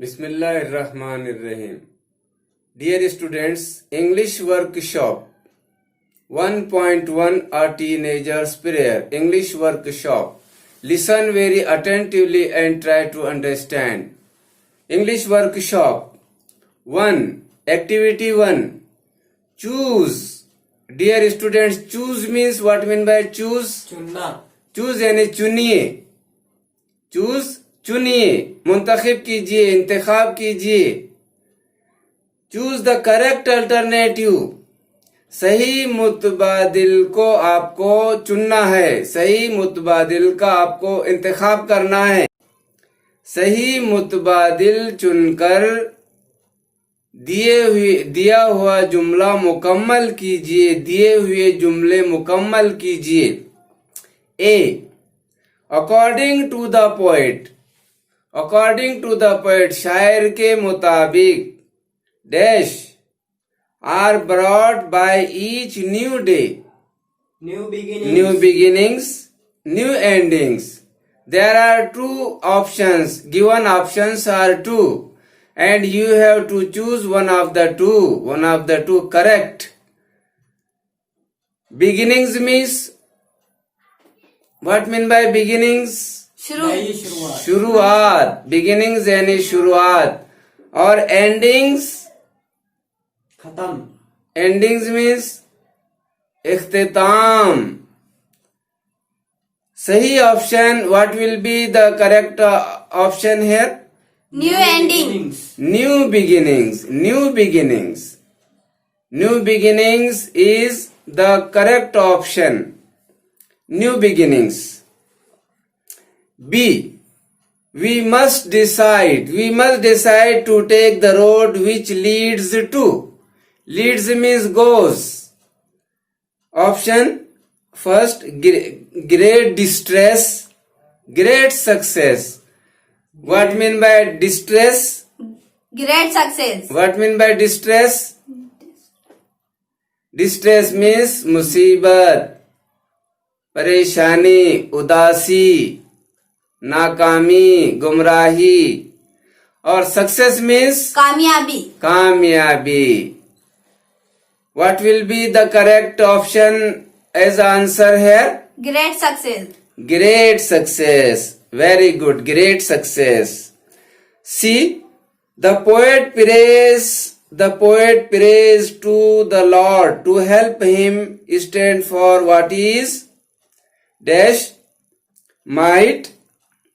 Bismillahirrahmanirrahim. Dear students, English workshop 1.1 A teenager's prayer. English workshop. Listen very attentively and try to understand. English workshop 1. Activity 1. Choose. Dear students, choose means what mean by choose? चुनना. Choose यानी चुनिए. Choose चुनिए, मुंतखब कीजिए, इंतखाब कीजिए. Choose the correct alternative. सही मुतबादिल को आपको चुनना है. सही मुतबादिल का आपको इंतखाब करना है. सही मुतबादिल चुनकर दिया हुआ जुमला मुकम्मल कीजिए. दिए हुए जुमले मुकम्मल कीजिए. A. According to the poet. According to the poet, शायर के मुताबिक. Dash are brought by each new day. New beginning. New beginnings, new endings. There are two options. Given options are two, and you have to choose one of the two. One of the two correct. Beginnings means what mean by beginnings? नई शुरुआत. शुरुआत. Beginnings यानी शुरुआत. और endings? खत्म. Endings means इख्तिताम. सही option, what will be the correct option here? New ending. New beginnings. New beginnings. New beginnings is the correct option. New beginnings. B. We must decide. We must decide to take the road which leads to. Leads means goes. Option first, great distress, great success. What mean by distress? Great success. What mean by distress? Distress means मुसीबत, परेशानी, उदासी, नाकामी, गुमराही. और success means कामयाबी. कामयाबी. What will be the correct option as answer here? Great success. Great success. Very good. Great success. See, the poet prays to the Lord to help him stand for what is dash might.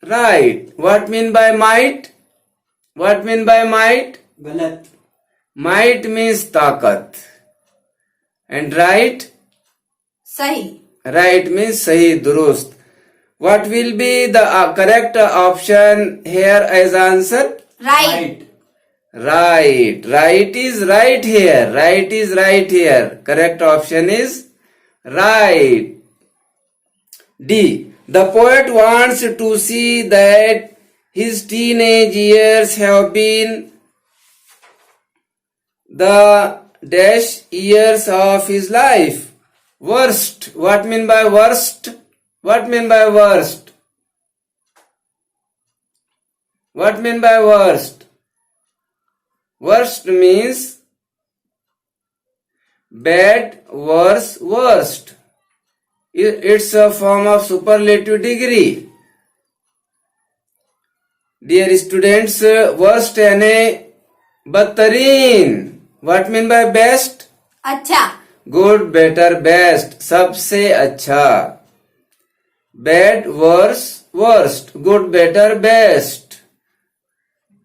Right. What mean by might? What mean by might? गलत. Might means ताकत. And right? सही. Right means सही, दुरुस्त. What will be the correct option here as answer? Right. Right. Right is right here. Right is right here. Correct option is right. D. The poet wants to see that his teenage years have been the dash years of his life. Worst. What mean by worst? What mean by worst? What mean by worst? Worst means bad, worse, worst. It's a form of superlative degree. Dear students, worst यानी बदतरीन. What mean by best? अच्छा. Good, better, best. सबसे अच्छा. Bad, worse, worst. Good, better, best.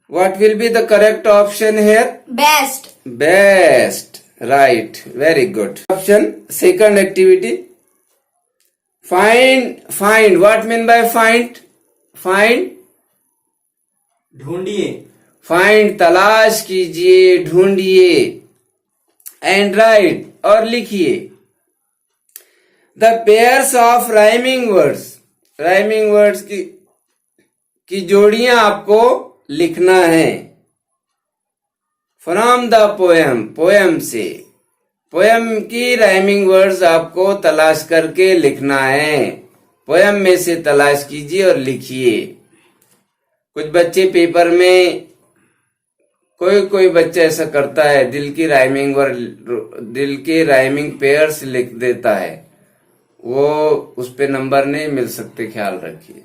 What will be the correct option here? Best. Best. Right. Very good. Option. Second activity. Find. What mean by find? Find. ढूंढिए. Find तलाश कीजिए, ढूंढिए. And write और लिखिए. The pairs of rhyming words. Rhyming words की जोड़ियां आपको लिखना है. From the poem. Poem से. पोएम की राइमिंग वर्ड्स आपको तलाश करके लिखना है. पोएम में से तलाश कीजिए और लिखिए. कुछ बच्चे पेपर में कोई कोई बच्चा ऐसा करता है, दिल की राइमिंग पेयर्स लिख देता है, वो उस पे नंबर नहीं मिल सकते, ख्याल रखिए।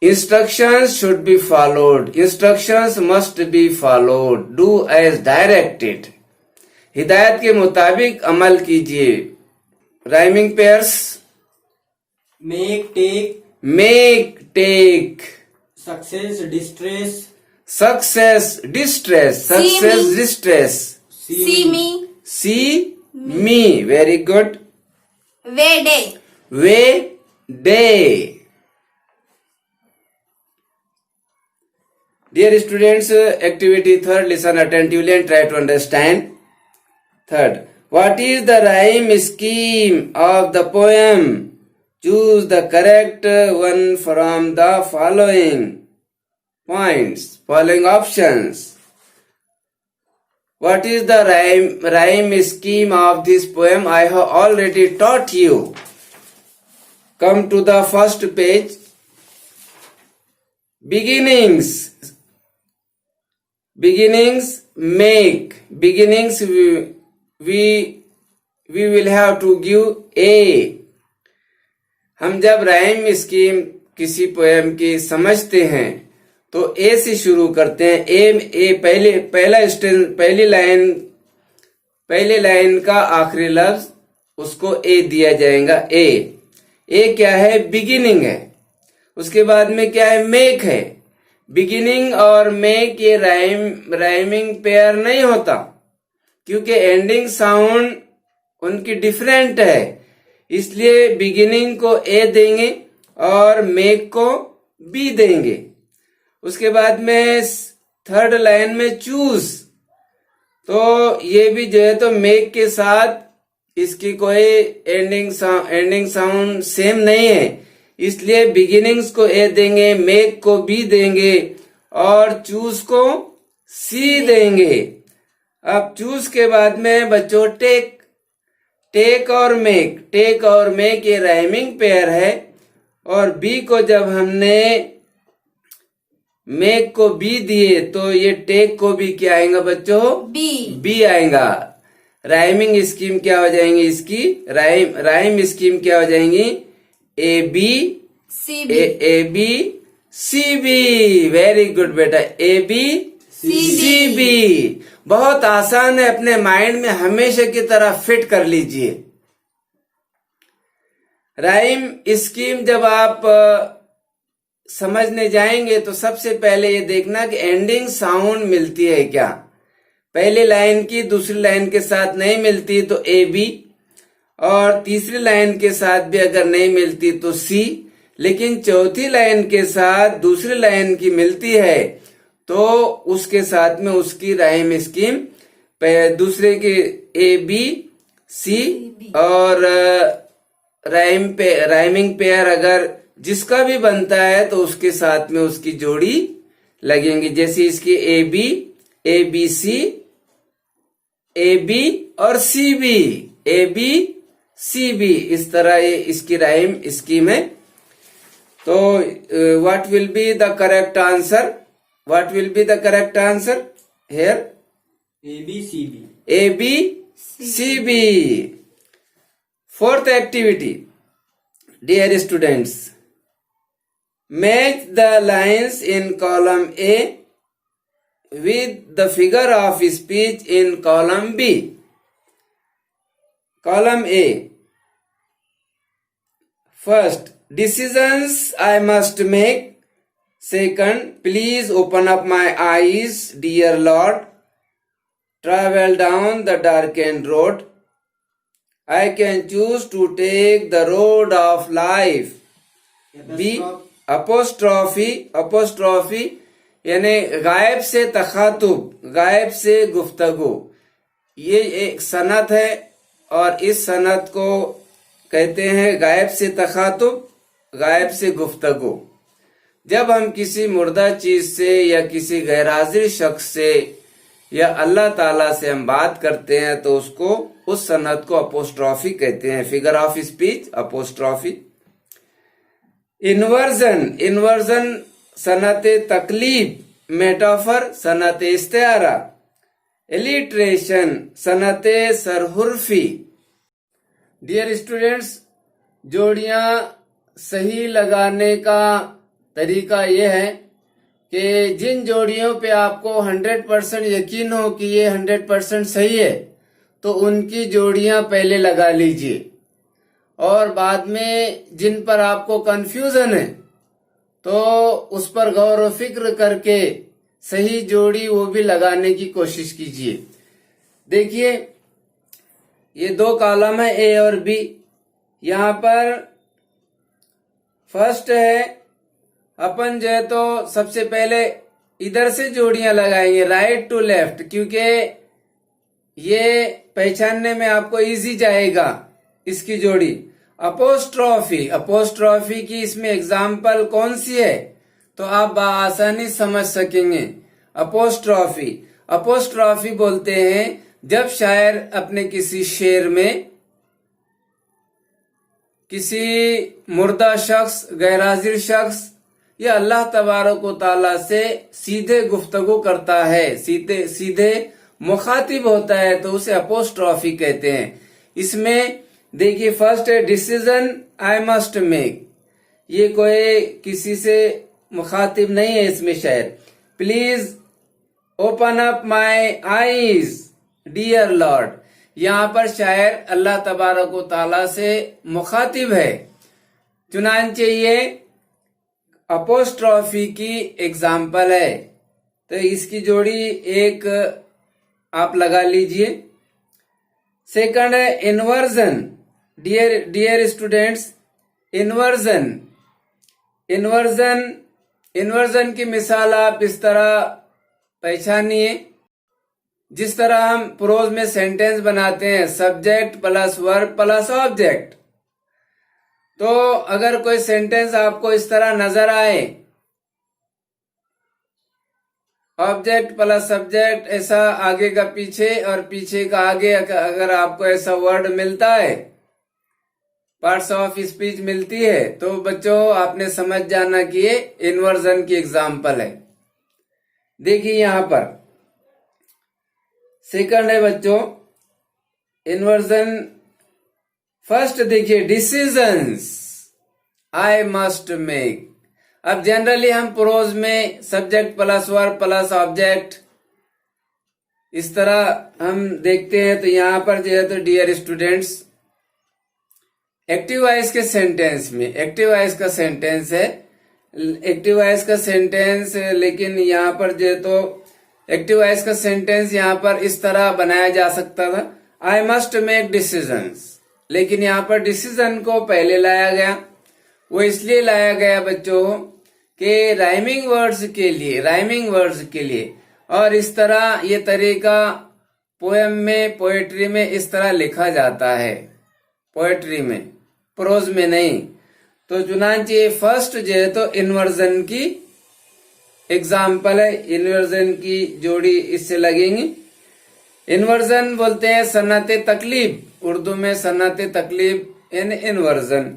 Instructions should be followed, instructions must be followed, do as directed, हिदायत के मुताबिक अमल कीजिए। Rhyming pairs make take make, take, success distress success distress, success distress, See me. See me, very good, Way day. Way day. Dear students, activity third, listen attentively and try to understand. Third, what is the rhyme scheme of the poem? Choose the correct one from the following points, following options. What is the rhyme scheme of this poem? I have already taught you. Come to the first page. Beginnings make, beginnings we will have to give A. हम जब rhyme scheme किसी poem की समझते हैं तो ए से शुरू करते हैं। ए पहली लाइन का आखिरी लफ्ज उसको ए दिया जाएगा। ए क्या है? बिगिनिंग है। उसके बाद में क्या है? मेक है। बिगिनिंग और मेक ये राइमिंग पेयर नहीं होता, क्योंकि एंडिंग साउंड उनकी डिफरेंट है, इसलिए बिगिनिंग को ए देंगे और मेक को बी देंगे। उसके बाद में थर्ड लाइन में चूज, तो ये भी जो है तो मेक के साथ इसकी कोई एंडिंग साउंड सेम नहीं है, इसलिए बिगिनिंग्स को ए देंगे, मेक को बी देंगे और चूज को सी देंगे। अब चूज के बाद में बच्चों टेक और मेक ये राइमिंग पेयर है, और बी को जब हमने मेक को बी दिए तो ये टेक को भी क्या आएगा बच्चों? बी आएगा। राइमिंग स्कीम क्या हो जाएंगी इसकी? राइम स्कीम क्या हो जाएंगी? A B C B. Very good बेटा, ए बी सी बी। बहुत आसान है, अपने माइंड में हमेशा की तरह फिट कर लीजिए। राइम स्कीम जब आप समझने जाएंगे तो सबसे पहले ये देखना कि एंडिंग साउंड मिलती है क्या। पहली लाइन की दूसरी लाइन के साथ नहीं मिलती तो ए बी, और तीसरी लाइन के साथ भी अगर नहीं मिलती तो सी, लेकिन चौथी लाइन के साथ दूसरी लाइन की मिलती है तो उसके साथ में उसकी राइम स्कीम दूसरे के ए बी सी, और राइमिंग पेयर अगर जिसका भी बनता है तो उसके साथ में उसकी जोड़ी लगेंगी। जैसे इसकी ए बी सी, ए बी और C B, A B C B, इस तरह ये इसकी राइम स्कीम है। तो what will be the correct answer? What will be the correct answer here? A B C B. A B C B. Fourth activity, dear students, match the lines in column A with the figure of speech in column B. Column A. First, decisions I must make. Second, please open up my eyes, dear Lord. Travel down the darkened road. I can choose to take the road of life. B. Apostrophe यानी गायब से तखातुब, गायब से गुफ्तगू। ये एक सनत है और इस सनत को कहते हैं गायब से तखातुब, गायब से गुफ्तगू। जब हम किसी मुर्दा चीज से या किसी गैरहाजिर शख्स से या अल्लाह ताला से हम बात करते हैं तो उसको, उस सनत को अपोस्ट्रॉफी कहते हैं, figure of speech apostrophe. Inversion सनत तकलीब मेटाफर सनत इस्तेआरा, एलिट्रेशन सनत सरहुर्फी। डियर स्टूडेंट्स, जोड़ियां सही लगाने का तरीका यह है कि जिन जोड़ियों पे आपको 100% यकीन हो कि ये 100% सही है तो उनकी जोड़ियां पहले लगा लीजिए, और बाद में जिन पर आपको कंफ्यूजन है तो उस पर गौर व फिक्र करके सही जोड़ी वो भी लगाने की कोशिश कीजिए। देखिए, ये दो कॉलम है ए और बी। यहाँ पर फर्स्ट है, अपन जो है तो सबसे पहले इधर से जोड़ियां लगाएंगे राइट टू लेफ्ट, क्योंकि ये पहचानने में आपको इजी जाएगा इसकी जोड़ी। अपोस्ट्रॉफी, अपोस्ट्रॉफी की इसमें एग्जाम्पल कौन सी है तो आप आसानी समझ सकेंगे। अपोस्ट्रॉफी, अपोस्ट्रॉफी बोलते हैं जब शायर अपने किसी शेर में किसी मुर्दा शख्स, गैरहाजिर शख्स या अल्लाह तबारक व तआला से सीधे गुफ्तगू करता है, सीधे मुखातिब होता है, तो उसे अपोस्ट्रॉफी कहते हैं। इसमें देखिए, फर्स्ट है डिसीजन आई मस्ट मेक, ये कोई किसी से मुखातिब नहीं है इसमें शायर। Please open up my eyes dear lord, यहाँ पर शायर अल्लाह तबारक व तआला से मुखातिब है, चुनांचे ये अपोस्ट्रॉफी की एग्जाम्पल है। तो इसकी जोड़ी एक आप लगा लीजिए। सेकंड है inversion. Dear students, inversion, inversion की मिसाल आप इस तरह पहचानिए, जिस तरह हम प्रोज में सेंटेंस बनाते हैं subject plus verb plus object. तो अगर कोई सेंटेंस आपको इस तरह नजर आए, ऑब्जेक्ट प्लस सब्जेक्ट, ऐसा आगे का पीछे और पीछे का आगे, अगर आपको ऐसा वर्ड मिलता है, पार्ट्स ऑफ स्पीच मिलती है, तो बच्चों आपने समझ जाना कि ये इन्वर्जन की एग्जाम्पल है। देखिए यहां पर सेकंड है बच्चों इन्वर्जन। फर्स्ट देखिए डिसीजंस आई मस्ट मेक। अब जनरली हम प्रोज में subject plus verb plus object इस तरह हम देखते हैं, तो यहां पर जो है तो डियर स्टूडेंट्स एक्टिव वॉइस के सेंटेंस में, एक्टिव वॉइस का सेंटेंस है, एक्टिव वॉइस का सेंटेंस, लेकिन यहाँ पर जो है तो एक्टिव वॉइस का सेंटेंस यहाँ पर इस तरह बनाया जा सकता था, आई मस्ट मेक डिसीजंस, लेकिन यहाँ पर डिसीजन को पहले लाया गया। वो इसलिए लाया गया बच्चों कि राइमिंग वर्ड्स के लिए, और इस तरह ये तरीका पोएम में, पोएट्री में इस तरह लिखा जाता है, पोएट्री में, प्रोज में नहीं। तो चुनांचे फर्स्ट जो है तो इन्वर्जन की एग्जाम्पल है, इन्वर्जन की जोड़ी इससे लगेंगी। इन्वर्जन बोलते हैं सन्नत तकलीब, उर्दू में सन्नत तकलीब इन इन्वर्जन।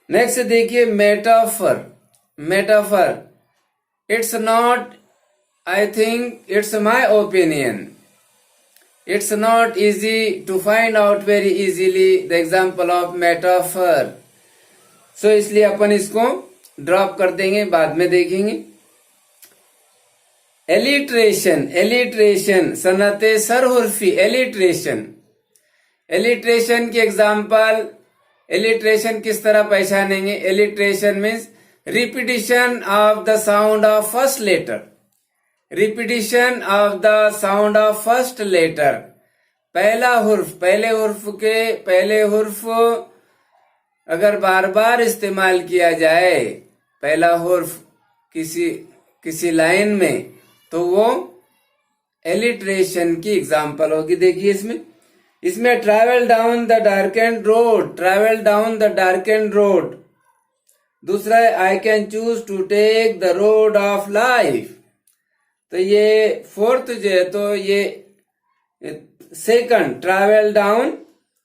नेक्स्ट देखिए metaphor. Metaphor, it's not, I think, it's my opinion, it's not easy to find out very easily the example of metaphor. So इसलिए अपन इसको ड्रॉप कर देंगे, बाद में देखेंगे। एलिट्रेशन, एलिट्रेशन सनत सरहुर्फी, एलिट्रेशन, एलिट्रेशन की एग्जाम्पल, एलिट्रेशन किस तरह पहचानेंगे? Alliteration means repetition of the sound of first letter, repetition of the sound of first letter. पहला हुर्फ, पहले हुर्फ अगर बार बार इस्तेमाल किया जाए, पहला हुर्फ किसी लाइन में, तो वो एलिट्रेशन की एग्जाम्पल होगी। देखिए इसमें travel down the darkened road, travel down the darkened road. दूसरा है I can choose to take the road of life. तो ये फोर्थ जो है तो ये second, travel down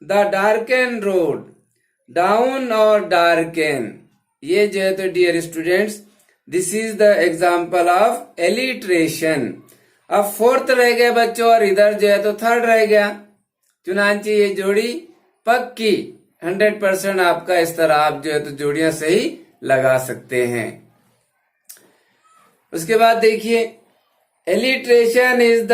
the darkened road, down और डार्केन, ये जो है तो dear students this is the example of alliteration. अब फोर्थ रह गया बच्चों और इधर जो है तो थर्ड रह गया. चुनांची ये जोड़ी पक्की 100% आपका. इस तरह आप जो है तो जोड़ियां सही लगा सकते हैं. उसके बाद देखिए alliteration is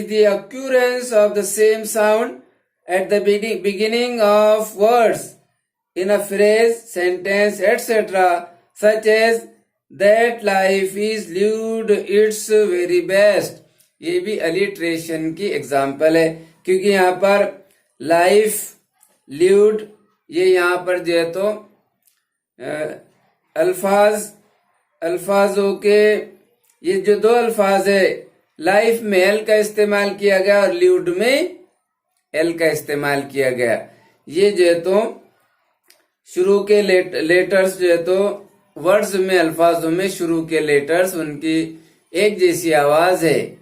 the occurrence of the same sound at the beginning of words in a phrase, sentence, etc. such as that life is lived its very best. ये भी alliteration की एग्जाम्पल है, क्योंकि यहाँ पर लाइफ lived ये यहाँ पर जो है तो अल्फाजों के ये जो दो अल्फाज है, लाइफ में एल का इस्तेमाल किया गया और ल्यूड में एल का इस्तेमाल किया गया. ये जो है तो शुरू के लेटर्स जो है तो वर्ड्स में अल्फाजों में शुरू के लेटर्स उनकी एक जैसी आवाज है,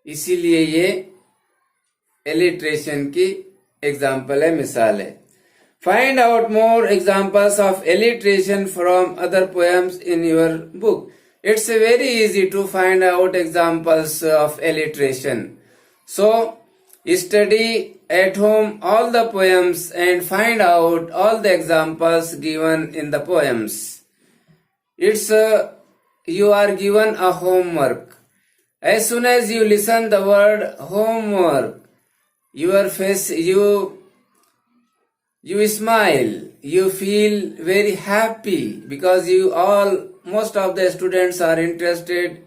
इसीलिए ये एलिट्रेशन की एग्जाम्पल है, मिसाल है. Find out more examples of alliteration from other poems in your book. It's very easy to find out examples of alliteration. So, study at home all the poems and find out all the examples given in the poems. You are given a homework. As soon as you listen the word homework, your face, you smile, you feel very happy because most of the students are interested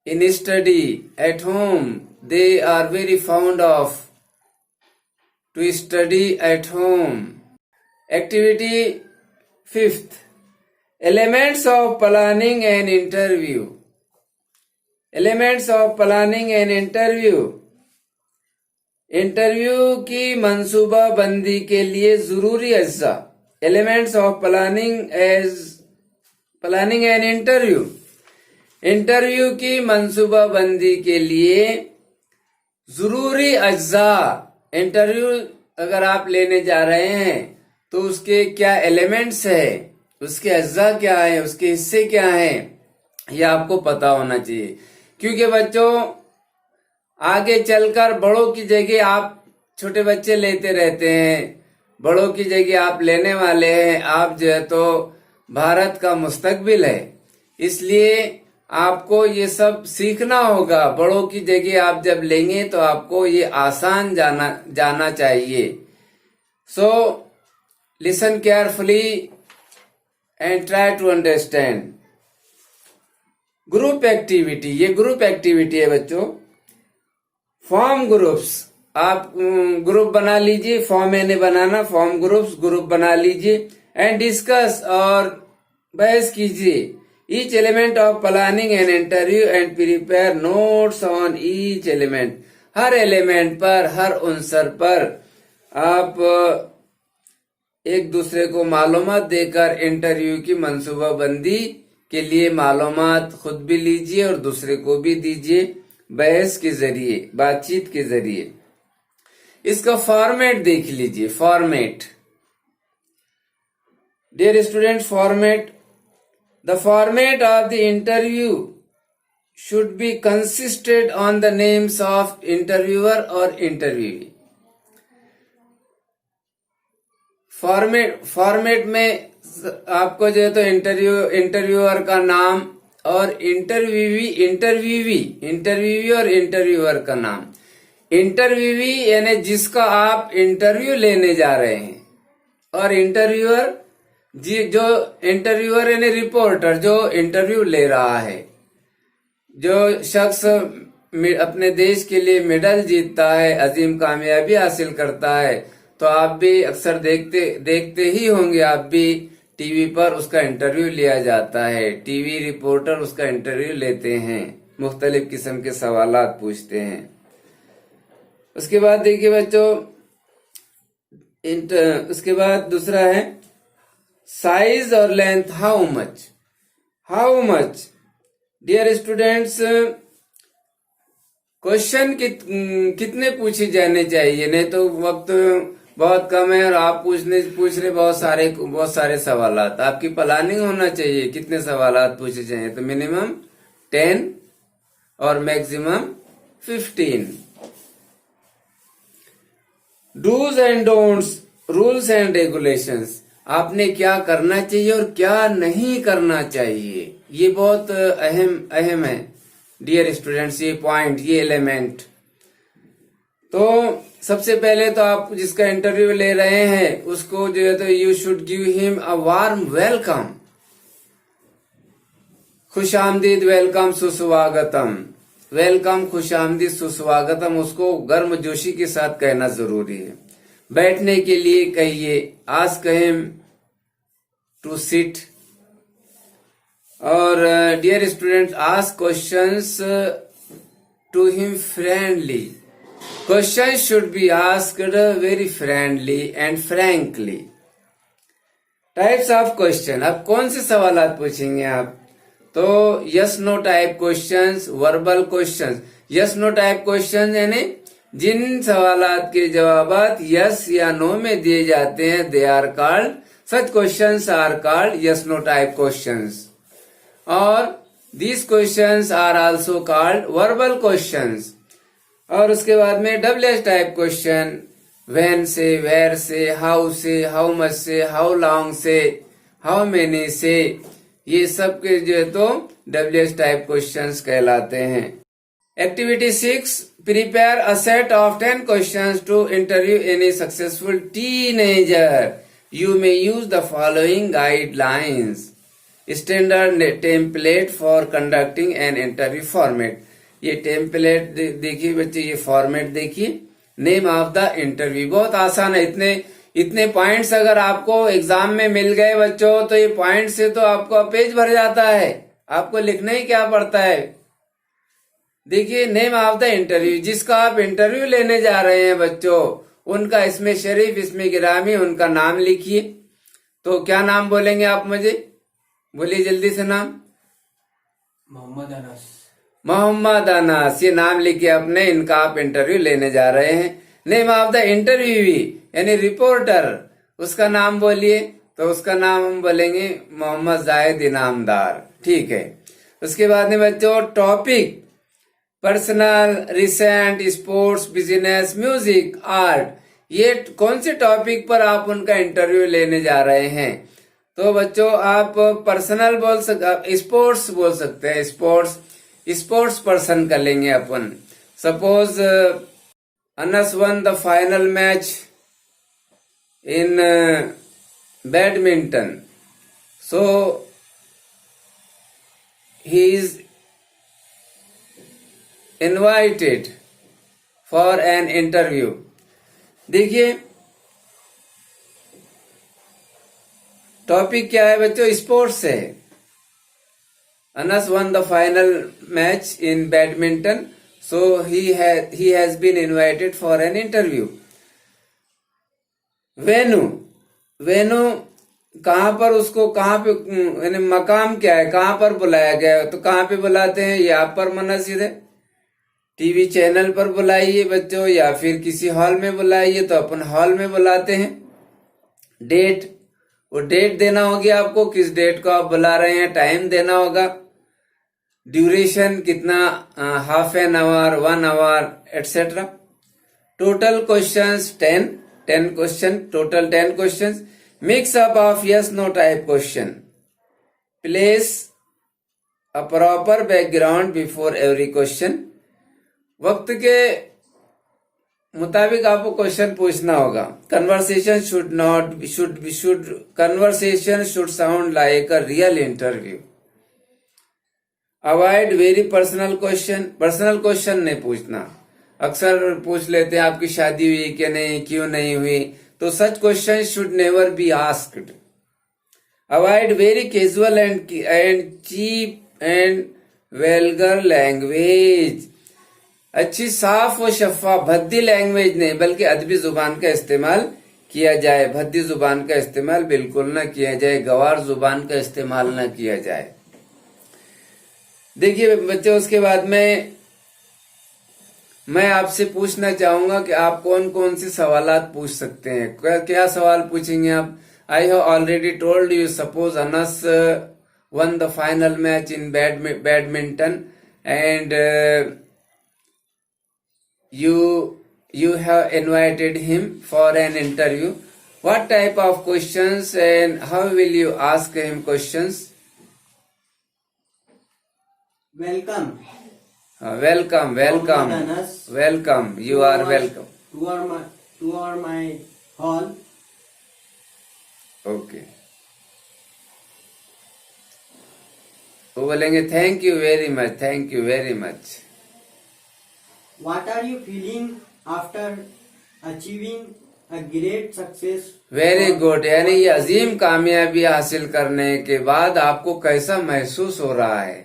in study at home. They are very fond of to study at home. Activity 5th. Elements of planning an interview. Elements of planning an interview. Interview की मंसूबा बंदी के लिए जरूरी अज्जा. Elements of planning an interview. Interview की मंसूबा बंदी के लिए जरूरी अज्जा. इंटरव्यू अगर आप लेने जा रहे हैं तो उसके क्या एलिमेंट्स है, उसके अज्जा क्या है, उसके हिस्से क्या हैं, ये आपको पता होना चाहिए. क्योंकि बच्चों आगे चलकर बड़ों की जगह आप छोटे बच्चे लेते रहते हैं, बड़ों की जगह आप लेने वाले हैं. आप जो है तो भारत का मुस्तकबिल है, इसलिए आपको ये सब सीखना होगा. बड़ों की जगह आप जब लेंगे तो आपको ये आसान जाना चाहिए. So listen carefully and try to understand. Group activity, ये ग्रुप एक्टिविटी है बच्चों. फॉर्म ग्रुप्स, आप ग्रुप बना लीजिए. फॉर्म यानी बनाना, फॉर्म ग्रुप बना लीजिए एंड डिस्कस और बहस कीजिए. Each element of planning an interview and prepare notes on each element. Her element पर, हर उनसर पर आप एक दूसरे को मालूमात देकर इंटरव्यू की मंसूबाबंदी के लिए मालूमात खुद भी लीजिए और दूसरे को भी दीजिए, बहस के जरिए, बातचीत के जरिए. इसका फॉर्मेट देख लीजिए. Format, dear student, format. The format of the interview should be consisted on the names of interviewer और इंटरव्यूई. फॉर्मेट में आपको जो है तो इंटरव्यूअर का नाम और इंटरव्यूवी और इंटरव्यूअर का नाम. इंटरव्यूवी यानी जिसका आप इंटरव्यू लेने जा रहे हैं, और इंटरव्यूअर जो इंटरव्यूअर यानी रिपोर्टर जो इंटरव्यू ले रहा है. जो शख्स अपने देश के लिए मेडल जीतता है, अजीम कामयाबी हासिल करता है, तो आप भी अक्सर देखते ही होंगे, आप भी टीवी पर उसका इंटरव्यू लिया जाता है. टीवी रिपोर्टर उसका इंटरव्यू लेते हैं, मुख्तलिफ किस्म के सवालात पूछते हैं. उसके बाद देखिए बच्चों, उसके बाद दूसरा है साइज और length. How much dear students, question कितने पूछे जाने चाहिए, नहीं तो वक्त बहुत कम है और आप पूछ रहे बहुत सारे सवालात। आपकी प्लानिंग होना चाहिए कितने सवालात पूछे चाहिए, तो मिनिमम 10 और maximum 15। Do's and don'ts, rules and regulations, आपने क्या करना चाहिए और क्या नहीं करना चाहिए, ये बहुत अहम है डियर स्टूडेंट्स, ये पॉइंट, ये एलिमेंट। तो सबसे पहले तो आप जिसका इंटरव्यू ले रहे हैं उसको जो है तो you should give him a warm welcome, खुशामदीद, वेलकम, सुस्वागतम, वेलकम, खुशामदीद, सुस्वागतम, उसको गर्मजोशी के साथ कहना जरूरी है। बैठने के लिए कहिए, आस्क हिम टू सिट। और dear students, ask questions to him friendly. Questions should be asked very friendly and frankly. Types of question, अब कौन से सवालात पूछेंगे आप, तो yes no type questions, verbal questions. Yes no type questions यानी जिन सवालात के जवाबात यस या नो में दिए जाते हैं, they are called, such questions are called yes no type questions. और these questions are also called verbal questions. और उसके बाद में WH टाइप क्वेश्चन, व्हेन से, वेयर से, हाउ से, हाउ मच से, हाउ लॉन्ग से, हाउ मेनी से, ये सब के जो है तो WH टाइप क्वेश्चंस कहलाते हैं। Activity 6, prepare a set of 10 questions to interview any successful teenager. You may use the following guidelines. Standard template for conducting an interview format. ये टेम्पलेट देखिए बच्चे, ये फॉर्मेट देखिए, नेम ऑफ द इंटरव्यू, बहुत आसान है। इतने पॉइंट्स अगर आपको एग्जाम में मिल गए बच्चों, तो ये पॉइंट से तो आपका पेज भर जाता है, आपको लिखना ही क्या पड़ता है। देखिए, नेम ऑफ द इंटरव्यू, जिसका आप इंटरव्यू लेने जा रहे हैं बच्चों, उनका इसमें शरीफ, इसमें गिरामी, उनका नाम लिखिए। तो क्या नाम बोलेंगे आप मुझे, बोलिए जल्दी से नाम। मोहम्मद अनस। मोहम्मद अनस, ये नाम लिखिए अपने, इनका आप इंटरव्यू लेने जा रहे हैं। नेम ऑफ द इंटरव्यूवी यानी रिपोर्टर, उसका नाम बोलिए, तो उसका नाम हम बोलेंगे मोहम्मद जाहिद इनामदार, ठीक है। उसके बाद में बच्चों topic, personal, recent, sports, business, music, art, ये कौन से टॉपिक पर आप उनका इंटरव्यू लेने जा रहे हैं। तो बच्चों आप पर्सनल बोल सकते, स्पोर्ट्स बोल सकते हैं, स्पोर्ट्स पर्सन कर लेंगे अपन। Suppose Anas won the final match in badminton, so he is invited for an interview. देखिए टॉपिक क्या है बच्चों, स्पोर्ट्स है। Anas won the final match in badminton, so he has been invited for an interview. Venue कहाँ पर, उसको कहाँ पे, यानी मकाम क्या है, कहाँ पर बुलाया गया, तो कहाँ पे बुलाते हैं, ये आप पर मुनसिब है। टीवी चैनल पर बुलाइए बच्चों, या फिर किसी हॉल में बुलाइए, तो अपन हॉल में बुलाते हैं। डेट, वो डेट देना होगी आपको, किस डेट को आप बुला रहे हैं, टाइम देना होगा। ड्यूरेशन कितना, half an hour, 1 hour, etcetera. Total questions 10 question, total 10 questions. Mix up of yes no type question. Place a proper background before every question. वक्त के मुताबिक आपको क्वेश्चन पूछना होगा। Conversation should sound like a real interview. Avoid very personal question नहीं पूछना। अक्सर पूछ लेते हैं आपकी शादी हुई कि नहीं, क्यों नहीं हुई, तो such question should never be asked. Avoid very casual and cheap and vulgar language. अच्छी साफ और शफाफ, भद्दी लैंग्वेज नहीं बल्कि अदबी जुबान का इस्तेमाल किया जाए। भद्दी जुबान का इस्तेमाल बिल्कुल ना किया जाए, गवार जुबान का इस्तेमाल ना किया जाए। देखिए बच्चों उसके बाद में मैं आपसे पूछना चाहूंगा कि आप कौन कौन से सवालात पूछ सकते हैं। क्या सवाल पूछेंगे आप? I have already told you, suppose Anas won the final match in badminton and you have invited him for an interview. What type of questions and how will you ask him questions? Welcome. Welcome. Mohammed Anas. Welcome. You are welcome. To my hall. Okay. वो बोलेंगे thank you very much, thank you very much. What are you feeling after achieving a great success? Very good, यानी ये अजीम कामयाबी हासिल करने के बाद आपको कैसा महसूस हो रहा है।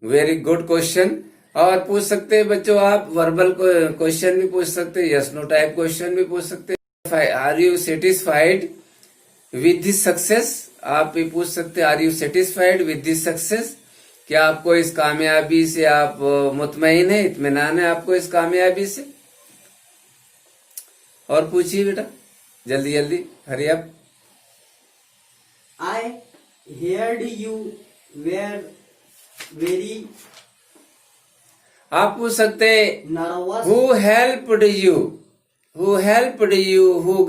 Very good question. और पूछ सकते हैं बच्चों आप वर्बल क्वेश्चन भी पूछ सकते हैं, यस नो टाइप क्वेश्चन भी पूछ सकते हैं। Are you satisfied with this success, आप भी पूछ सकते हैं are you satisfied with this success, क्या आपको इस कामयाबी से आप मुतमईन है, इत्मीनान है आपको इस कामयाबी से। और पूछिए बेटा जल्दी जल्दी, hurry up. I heard you were very आप पूछ सकते हैं nervous. who helped you, who helped you, who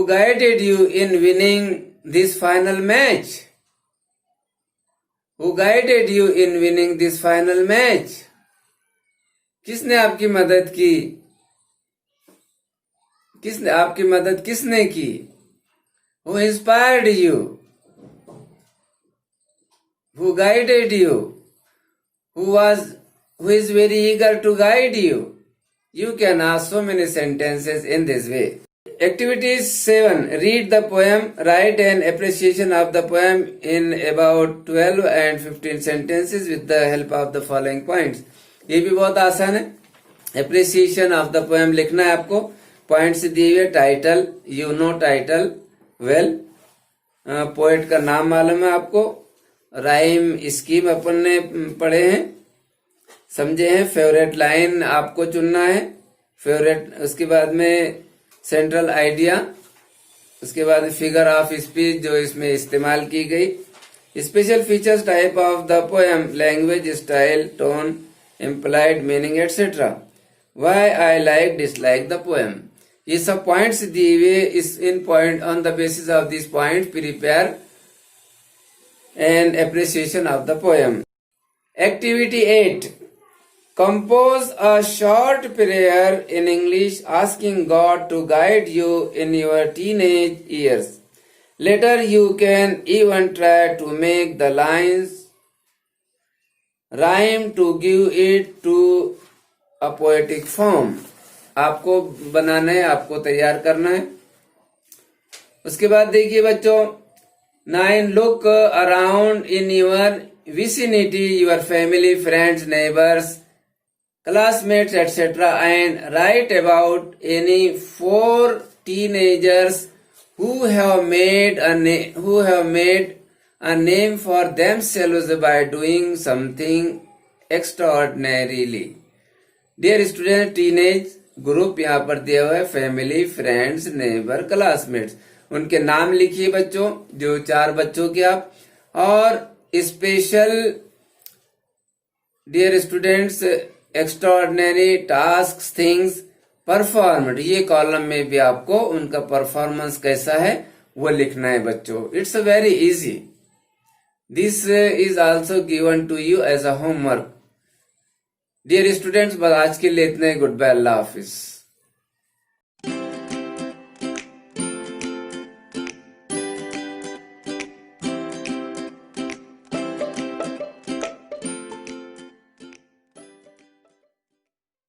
guided you in winning this final match, who guided you in winning this final match, किसने आपकी मदद की, किसने आपकी मदद किसने की। who inspired you, who guided you, who is very eager to guide you. You can ask so many sentences in this way. Activity 7. Read the poem. Write an appreciation of the poem in about 12 and 15 sentences with the help of the following points. ये भी बहुत आसान है। Appreciation of the poem लिखना है आपको। Points दिए हुए, title, you know title well, poet का नाम मालूम है आपको, राइम स्कीम अपन ने पढ़े हैं, समझे हैं, फेवरेट लाइन आपको चुनना है, फेवरेट, उसके बाद में सेंट्रल आइडिया, उसके बाद फिगर ऑफ स्पीच जो इसमें इस्तेमाल की गई, special features, type of the poem, language, style, tone, implied meaning etcetera, why I like dislike the poem. ये सब पॉइंट्स दिए हुए, इस in point on the basis of this point prepare an appreciation of the poem. Activity 8. Compose a short prayer in English asking God to guide you in your teenage years. Later you can even try to make the lines rhyme to give it to a poetic form. आपको बनाना है, आपको तैयार करना है। उसके बाद देखिए बच्चों 9. Look around in your vicinity, your family, friends, neighbors, classmates, etc., and write about any 4 teenagers who have made a name for themselves by doing something extraordinarily. Dear student, teenage group यहाँ पर दिया हुआ है, family, friends, neighbour, classmates, उनके नाम लिखिए बच्चों, जो 4 बच्चों के आप, और special dear students extraordinary task things performed, ये कॉलम में भी आपको उनका परफॉर्मेंस कैसा है वो लिखना है बच्चों। It's very easy. This is also given to you as a homework. Dear students, बस आज के लिए इतना ही। गुड बाय, अल्लाह हाफिज।